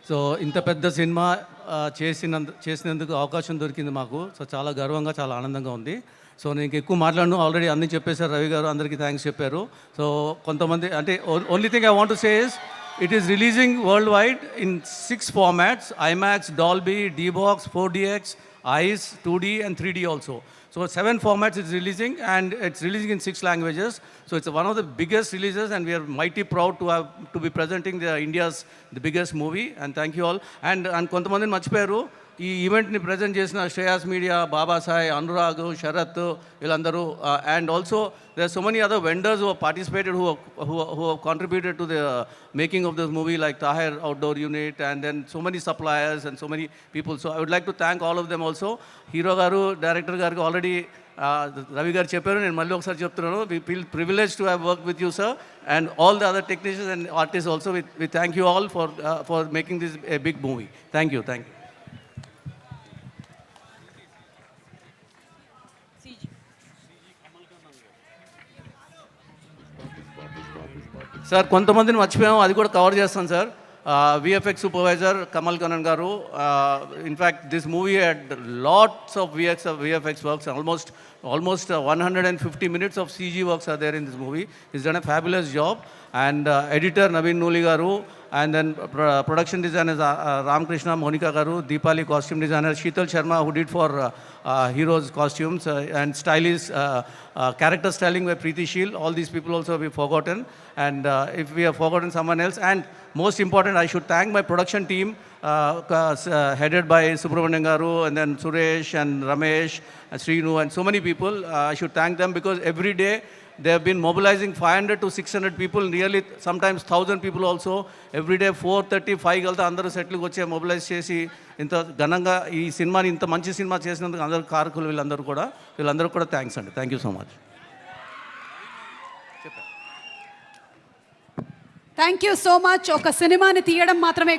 So ఇంత పెద్ద cinema చేసినందుకు అవకాశం దొరికింది మాకు. సో చాలా గర్వంగా, చాలా ఆనందంగా ఉంది. సో నేను ఎక్కువ మాట్లాడను, ఆల్రెడీ అన్నీ చెప్పేశారు రవి గారు, అందరికీ థ్యాంక్స్ చెప్పారు. సో కొంతమంది అంటే only thing I want to say is it is releasing world wide in 6 formats: IMAX, Dolby, D-Box, 4DX, ICE, 2D and 3D also. So 7 formats it's releasing, and it's releasing in 6 languages. So it's one of the biggest releases, and we are mighty proud to be presenting the biggest movie. And thank you all. And కొంతమందిని మర్చిపోయారు, ఈ ఈవెంట్ని present చేసిన Shreyas media, బాబాసాయ్, Anurag, Sarath, వీళ్ళందరూ. And also there are so many other vendors who have participated, who have contributed to the making of this movie, like Tahir Outdoor Unit, and then so many suppliers and so many people. So I would like to thank all of them also. Hero garu, director garu already Ravi garu chepparu, nenu malli okasari cheptunanu. We feel privileged to have worked with you, sir, and all the other technicians and artists also. We thank you all for making this a big movie. Thank you. Sir కొంతమందిని మర్చిపోయాము, అది కూడా cover చేస్తాను sir. VFX supervisor Kamal Kannan garu. In fact this movie had lots of VFX works, almost 150 minutes of CG works are there in this movie. He's done a fabulous job. And editor Naveen Nooli garu, and then production designers Ramkrishna, Monica garu, Deepali costume designer, Sheetal Sharma who did for Heroes costumes, and stylist character styling by Preeti Sheel. All these people also we forgotten, and if we have forgotten someone else, and most important, I should thank my production team headed by Subramanian garu, and then Suresh and Ramesh and Srinu and so many people. I should thank them because every day they have been mobilizing 500 to 600 people, nearly sometimes 1000 people also. Every day 4:30, 5 galta andaru setlu వచ్చే mobilise చేసి ఇంత ఘనంగా ఈ సినిమాని ఇంత మంచి cinema చేసినందుకు అందరూ కారకులు వీళ్ళందరూ కూడా థ్యాంక్స్ అండి. Thank you so much. Thank you so much. ఒక సినిమాని తీయడం మాత్రమే